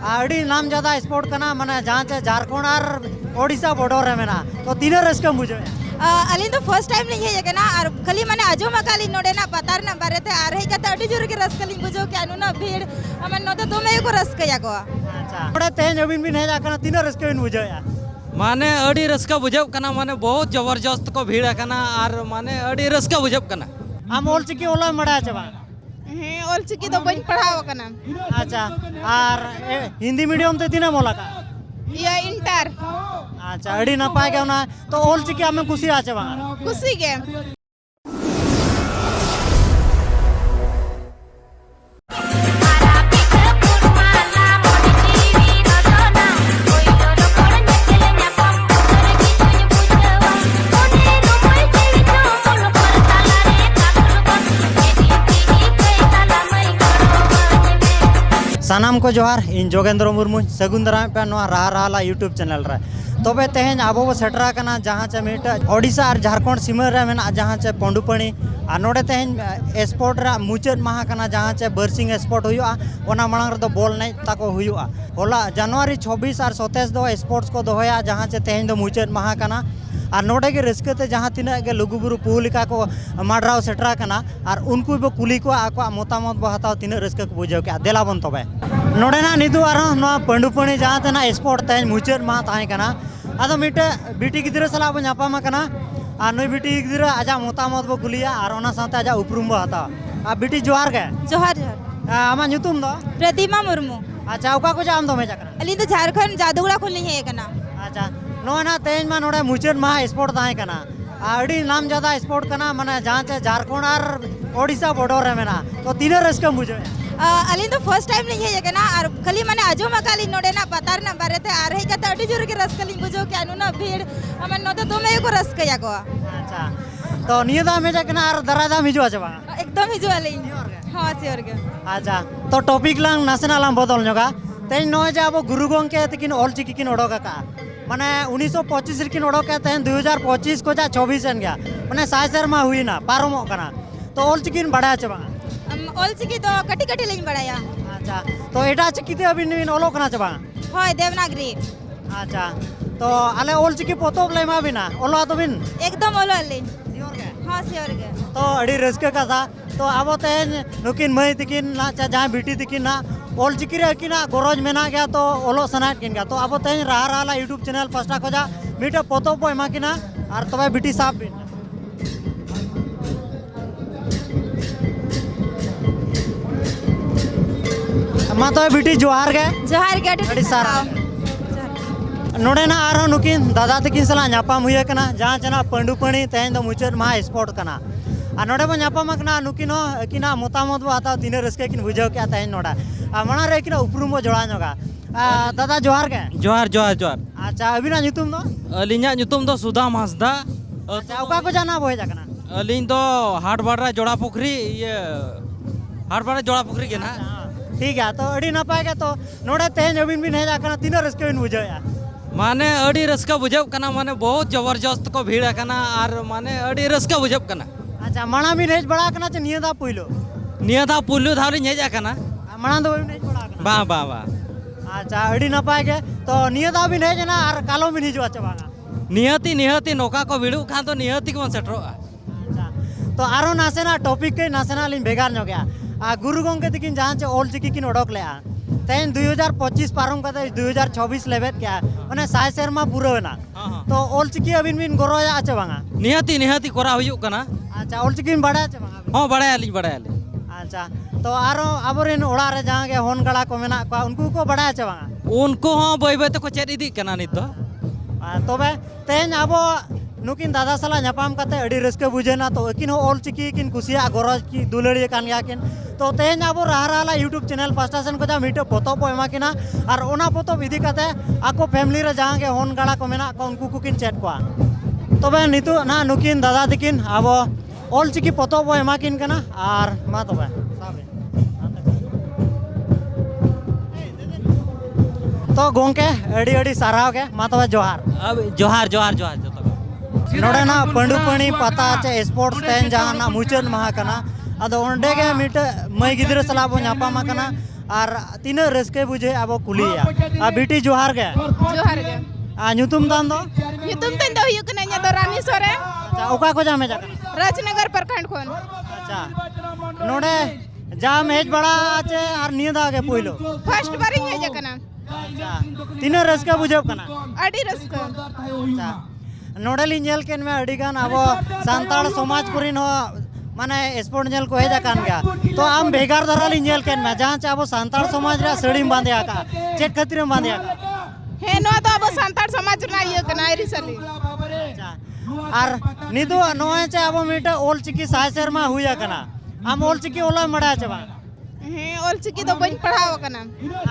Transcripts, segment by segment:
आड़ी नाम ज़्यादा स्पोर्ट करना माने जहाँ से झारखंड और ओडिशा बॉर्डर है मेना तो तीनों रस्क मुझे अली तो फर्स्ट टाइम नहीं है ना और खाली माने आजो मकाली नोडे ना पतार ना बारे थे आ रही कते अड़ी जोर के रस्क लिंग बुझो क्या नु ना भीड़ हमन न तो तुम एको रस्क या को अच्छा बड़े तेज अबिन भी नहीं जाकर तीनों रस्क बिन मुझे माने अड़ी रस्का बुझब कना माने बहुत जबरदस्त को भीड़ कना और माने अड़ी रस्का बुझब कना हम ओल चिकी ओला मड़ा चबा ऑलचिकी तो बन पढ़ाओ कना अच्छा और हिंदी मीडियम ते तीना मोला का ये इंटर अच्छा अड़ी ना पाए गया ना तो ओल चिकी हमें खुशी आ चबा खुशी के सानाम को जोहार इन जोगेंद्र मुर्मू सगुन दाराम पे रहा रहा यूट्यूब चैनल रे तबे तेहन अब सेटरा कना जहाँ चे मिट ओडिशा और झारखंड सीमा रे मेना जहाँ चे पंडुपणी और नोडे तेहन स्पोर्ट रा मुचाद माह कना जहाँ चे बरसिंग स्पोर्ट हुआ ओना मांग रे बॉल नहीं ताको हुआ होला जनवरी 26 और 27 दो स्पोर्ट्स को दोहया जहाँ चे तेहन दो मुचाद माह कना और नोडे के रस्कते जहाँ तीना के लुगुबुरु पुलिका को माडराव सेटरा कना और उनको बो कुली को आको मतामत बो हताव तीना रस्क को बुझाव के देला बन तबे नोडे ना निदु आरो नो पंडुपणी जहाँ तेना स्पोर्ट तेहन मुचाद माह ताहे कना आदो मिटे बीटी गिद्रा सला बो नापामा कना और नई बीटी गिद्रा आजा मतामत बो कुलिया और ओना साथे आजा उपरुम बो हताव आ बीटी जोहार के जोहार जोहार आमा ᱧᱩᱛᱩᱢ दो प्रतिमा मुर्मू अच्छा ओका को जाम दो में जाकना अली तो झारखंड जादूगड़ा खुलनी है कना अच्छा नो ना तेज मा नोडे मुचाद मा स्पोर्ट ताहे कना आड़ी नाम ज़्यादा स्पोर्ट करना माने जहाँ से झारखंड और ओडिशा बॉर्डर है मेना तो तीनों रस्क मुझे अली तो फर्स्ट टाइम नहीं है ना और खाली माने आजो मकाली नोडे ना पतार ना बारे थे आ रही कते अड़ी जोर के रस्क लिंग बुझो क्या नु ना भीड़ हमन न तो तुम एको रस्क या को अच्छा तो नियदा में जाकना और दरादा मिजो चबा एकदम ही जो अली हां सियोर के अच्छा तो टॉपिक लांग नासेना लांग बदल नगा तेज नो जे अब गुरु गोंके तकिन ऑल चिकी किन ओडोका का माने 1925 रिकिन ओडोका तेन 2025 को जा 24 एन गया माने 6 शर्मा हुई ना पारमो कना तो ऑल चिकिन बड़ा चबा ऑलचिकी तो कटी कटी लेन बड़ाया अच्छा तो एटा चिकी ते अबिन निन ओलो कना चबा होय देवनागरी अच्छा तो आले ऑल चिकी पोतोब लेमा बिना ओलो तो बिन एकदम ओलो अली सियोर के हां सियोर के तो अड़ी रस्क का था तो अब तेज नुकिन मई तकिन ना जहाँ बीटी तकिन ना ऑल चिकी रे किना गरज मेना गया तो ओलो सनाट किन गया तो अब तेज रहा रहा यूट्यूब चैनल पास्टा खोजा मीटे पोतो पो एमा किना और तबे बीटी साफ बिन मा तो बीटी जोहार के अड़ी सारा नोडे ना आरो नुकिन दादा तकिन सला नापाम हुए कना जहाँ चना पंडुपणी तेहन दो मुचाद माह स्पोर्ट कना और नोडे बो नापाम कना नुकिन किना मतामत बो हताव तीनों रस्के किन बुझाव के तेहन नोडा मना रे किना उपरुम बो जोड़ा नगा दादा जोहार के जोहार जोहार जोहार अच्छा अबिना ᱧᱩᱛᱩᱢ दो अलिᱧᱟ ᱧᱩᱛᱩᱢ दो सुदाम हांसदा अच्छा ओका को जाना बोहे जाकना अलिñ दो हाटबाड़ा जोड़ा पुखरी ये हाटबाड़ा जोड़ा पुखरी के ना ठीक है तो अड़ी नपाय के तो नोडे तेहन अबिन बिन हे जाकना तीनों रस्के बिन बुझाया माने अड़ी रस्का बुझब कना माने बहुत जबरदस्त को भीड़ कना और माने अड़ी रस्का बुझब कना अच्छा मना बिन हेज बड़ा कना चे नियदा पुइलो नियदा पुल्लू धावलिñ हेज कना मना दो बिन हेज बड़ा कना बा बा बा अच्छा अड़ी नपाय के तो नियदा बिन हेज ना और कालो बिन हिजुआ चबागा निहती निहती नौका को भिड़ू खान तो निहती को सेटरोगा अच्छा तो आरो नासेना टॉपिक के नासेना लिन बेगार न गया गुरु गोंके तकिन जहाँ से ऑल चिकी किन ओडोक लेआ तेन 2025 पारम कते 2026 लेबेत क्या माने 6 शर्मा पूरा होना तो ऑल चिकी अबिन बिन गरोया आचे बांगा निहती निहती कोरा हुयुक कना अच्छा ऑल चिकी बड़ा आचे बांगा हां बड़ा आली अच्छा तो आरो अबोरेन ओड़ा रे जहाँ के होन गड़ा को मेना को उनको को बड़ा आचे बांगा उनको हां बय बय तो को चेद इदी कना नित तो तबे तेन आबो नुकिन दादा सला नापाम कते अड़ी रस्के बुझेना तो एकिन हो ऑल चिकी किन कुसिया गरज की दुलड़ी कान गया किन तो तेन आबो रहा रहा यूट्यूब चैनल पास्टा सेन को जा मीटे पोतो पो एमा किना और ओना पोतो विधि कते आको फैमिली रे जहाँ के होन गड़ा को मेना को उनको कुकिन चेट को तबे नितु ना नुकिन दादा दिकिन आबो ऑल चिकी पोतो पो एमा किन कना और मा तबे तो गोंके अड़ी अड़ी साराव के मा तबे जोहार अब जोहार जोहार जोहार नोडे ना पंडुपणी पता चे स्पोर्ट्स तेन जहाँ ना मुचाद माह कना अदो ओंडे के मिट मई गिद्रा सला बो नापामा कना और तीना रस्के बुझे अब कुलिया आ बिटी जोहार गे जोहार गे आ ᱧᱩᱛᱩᱢ ᱛᱟᱢ ᱫᱚ ᱧᱩᱛᱩᱢ ᱛᱤᱧ ᱫᱚ ᱦᱩᱭᱩᱜ ᱠᱟᱱᱟ ᱤᱧᱟᱹᱜ ᱫᱚ ᱨᱟᱱᱤ ᱥᱚᱨᱮᱱ अच्छा ओका को जामे जा कना राजनगर प्रखंड खन अच्छा नोडे जाम हेज बड़ा आचे और निया दागे पहिलो फर्स्ट बार इᱧ हेज कना अच्छा तीना रस्के बुझे कना अडी रस्क अच्छा नोडे ली नेल केन में अडी गान अब सांताल समाज कुरिन हो माने स्पोर्ट नेल को हेजा कान गया तो आम भेगार धरा ली नेल केन में जहां चे अब सांताल समाज रे सड़ीम बांधे आका चेक खतरे बांधे आका हे नो तो अब सांताल समाज ना ये कना रिसली अच्छा और निदु नोए चे अब मिटे ओल चिकी सायसर मा हुया कना आम ओल चिकी ओला मड़ा चे बा हे ओल चिकी तो बन पढ़ाओ कना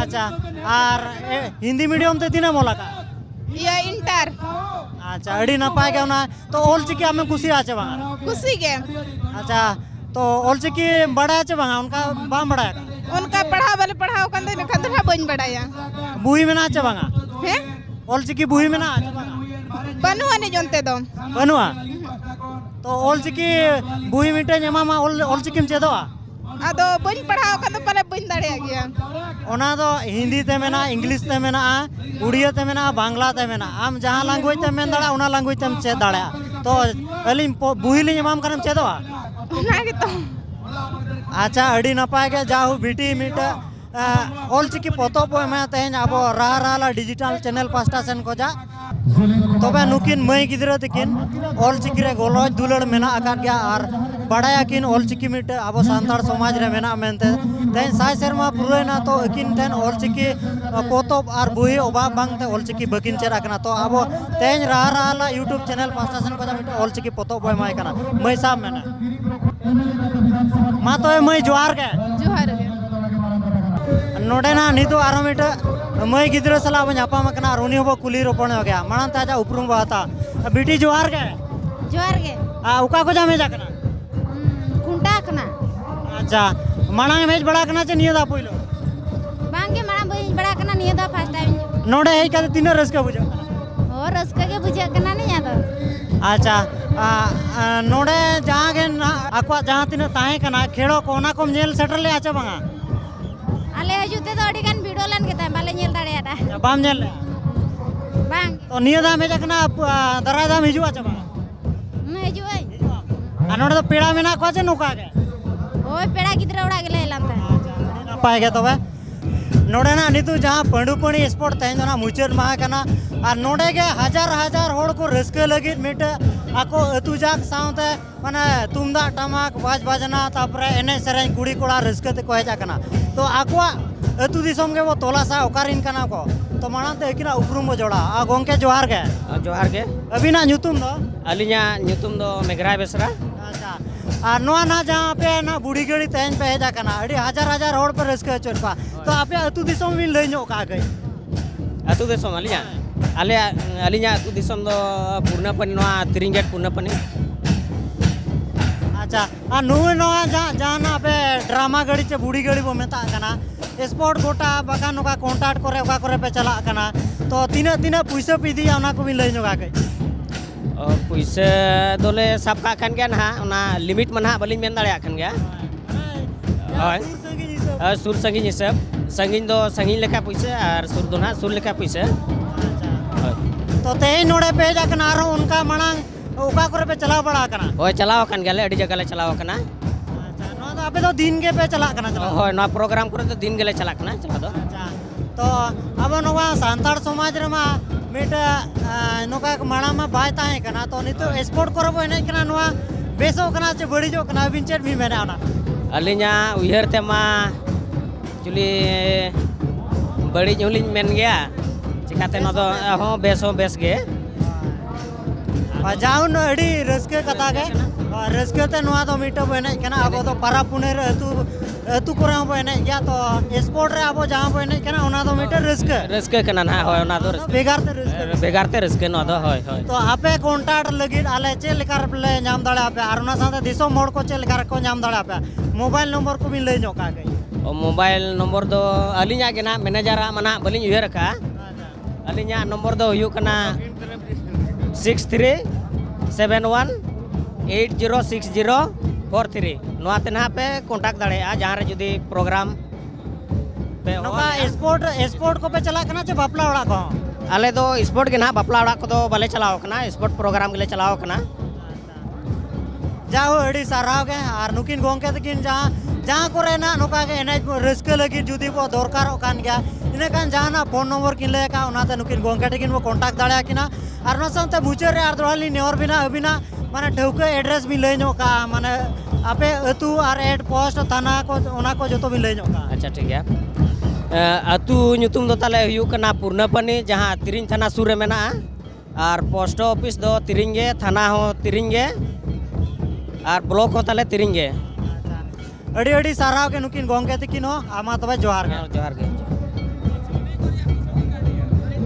अच्छा और हिंदी मीडियम ते तीना मोला का ये इंटर अच्छा अड़ी नपाय गया ना तो ओल चिकी हमें खुशी आचे बा खुशी के अच्छा तो ओल चिकी बड़ा आचे बा उनका बा बड़ा है उनका पढ़ाओ कंदे ने कंदरा बन बड़ाया बुई में ना आचे बा हे ओल चिकी बुई में ना आचे बा बनुआ ने जनते दो बनुआ तो ओल चिकी बुई मिटे जमा मा ओल चिकीम चेदो आदो बन पढ़ाओ कंदे पले बन दाड़े गया ओना दो हिंदी ते मेना इंग्लिश ते मेना उड़िया ते मेना बांग्ला ते मेना आम जहां लैंग्वेज ते मेन दाड़ा ओना लैंग्वेज ते चेद दाड़ा तो अलिम बुई लिम एमाम करम चेदो ना के तो अच्छा अड़ी नपाय के जाहु बिटी मिट ओल चिकी पोतो पो में तेन अब राह राला डिजिटल चैनल पास्टा सेन को जा तबे नुकिन मई गिद्रा तकिन ओल चिकी रे गोलज दुलड़ मेना आकाट गया और बड़ाया किन ओल चिकी मिट अब सांतार समाज रे मेना मेनते तेन साय शर्मा पुरैना तो अकिन तेन ओल चिकी पोतो और बुही ओबा बांगते ओल चिकी बकिन चेरा कना तो अब तेन राह राला यूट्यूब चैनल पास्टा सेन को जा मिट ओल चिकी पोतो बय माय कना मई साब मेना मा तो मई जोहार के जोहार गे नोडे ना निदु आरो मिट मई गिद्रा सला बन आपा मकना और उनी हो कुली रोपण हो गया मानन ताजा उपरुम बाता बिटी जोहार के जोहार गे आ उका को जामे जाकना खुंटा कना अच्छा मानंग मेज बड़ा कना चे निया दा पहिलो बांगे मारा बई बड़ा कना निया दा फर्स्ट टाइम नोडे हे का तीन रस्का बुझो और रस्का के बुझे कना नहीं याद अच्छा नोडे जहां के अकवा जहां तीन ताहे कना खेड़ो कोना कोम नेल सेटर ले आचे बांगा आले हजुते तो अड़ी गान वीडियो लान के ता बाले नेल दाड़े बाम नेल बांग तो निया दा में जाकना दरा दाम हिजु आचे बांगा मैं हजुई आ नोडे तो पेड़ा मेना को चे नुका के ओय पेड़ा गिद्रा उड़ा गेले लानता नपाय गया तबे नोडे ना नितु जहां पंडुपणी स्पोर्ट तहन ना मुचर मा कना और नोडे के हजार हजार होड़ को रस्के लगी मिट आको अतु जाक साउते माने तुमदा टमाक बाज बाजना तापरे एने सेरेन कुड़ी कोड़ा रस्के ते को हेजा कना तो आकोआ अतु दिसम के वो तोलासा ओकारिन कना को तो मानते एकिना उपरुम बो जोड़ा आ गोंके जोहार के जोहार के अभी ना ᱧᱩᱛᱩᱢ ᱫᱚ अलिया ᱧᱩᱛᱩᱢ दो मेघराय बेसरा अच्छा आ नोआ ना जहां पे ना बुढ़ी गड़ी तहन पे हेजा कना अड़ी हजार हजार होड़ पर रस्के चोरपा तो आपे अतु दिसम बिन लई ᱧᱚᱜ का गई अतु दिसम अलिया आले अलिया अतु दिसम दो पूर्णपनी नोआ तिरिंगेट पूर्णपनी अच्छा आ नुए नोआ जहां ना पे ड्रामा गड़ी चे बुढ़ी गड़ी बो मेता कना स्पोर्ट गोटा बगान का कॉन्टैक्ट करे ओका करे पे चला कना तो तीना तीना पैसा पे दिया ओना को बिन लई ᱧᱚᱜ गई पैसे दोले सब का खान गया ना ओना लिमिट मन हा बलिन मेन दाड़े खान गया होय सुर संगिन हिसाब संगिन दो संगिन लेका पैसे और सुर दो ना सुर लेका पैसे तो तेई नोड़े पे जा कना आरो उनका मणांग ओका करे पे चला बड़ा कना होय चलाव खान गया ले अड़ी जगह ले चलाव कना अच्छा नो तो आपे तो दिन के पे चला कना चला होय ना प्रोग्राम करे तो दिन गेले चला कना चला दो अच्छा तो अब नोवा सांताड़ समाज रे मा मिट नोका माणा मा बाय ताहे कना तो नितो स्पोर्ट करबो एने कना नोवा बेसो कना चे बड़ी जो कना बिन चेट भी मेना ओना अलिया उयहर तेमा चुली बड़ी जुलिन मेन गया चिकाते न तो हो बेस गे जाउन अड़ी रस्के कथा के रस्के ते नोवा तो मिटो बने कना अब तो पारा पुने रे अतु करे हो बने या तो स्पोर्ट रे अब जहां बने कना ओना तो मिटर रस्के कना ना होय ओना तो बेगारते रस्के न दो होय होय तो आपे कॉन्टैक्ट लगी आले चे लेकर ले नाम दाड़े आपे आर ओना साथे दिसो मोड़ को चे लेकर को नाम दाड़े आपे मोबाइल नंबर को बिन ले ᱧᱚᱜ का गई और मोबाइल नंबर दो अलिया के ना मैनेजर मना बलिन उयर का अलिया नंबर दो हुयु कना 6371806043 नोआ ते ना पे कांटेक्ट दाड़े आ जहां रे जुदी प्रोग्राम पे नोका स्पोर्ट को पे चला कना चे बापला ओड़ा को आले दो स्पोर्ट के ना बापला ओड़ा को दो बाले चलाओ कना स्पोर्ट प्रोग्राम के लिए चलाओ कना जाहो अड़ी साराव के आर नुकिन गोंके तकिन जहाँ करे ना नोका के एनएच रस्का लगी जुदी को दरकार कान गया इने कान जहाँ ना फोन नंबर किन ले का उनाते नुकिन गोंके तकिन वो कांटेक्ट दाड़ा किना आर ना सामते मुचे रे आर दोहाली नेवर बिना अबिना माने ठौके एड्रेस भी ले नो का माने आपे अतु आर एड पोस्ट थाना को ओना को जतो भी ले नो का अच्छा ठीक है अतु ᱧᱩᱛᱩᱢ दो ताले हुयुग कना पूर्णपनी जहाँ तिरिंग थाना सुर रे मेना आर पोस्ट ऑफिस दो तिरिंग गे थाना हो तिरिंग गे आर ब्लॉक हो ताले तिरिंग गे अड़ी अड़ी साराव के नुकिन गोंके तकिन हो आमा तबे जोहार गे जोहार गे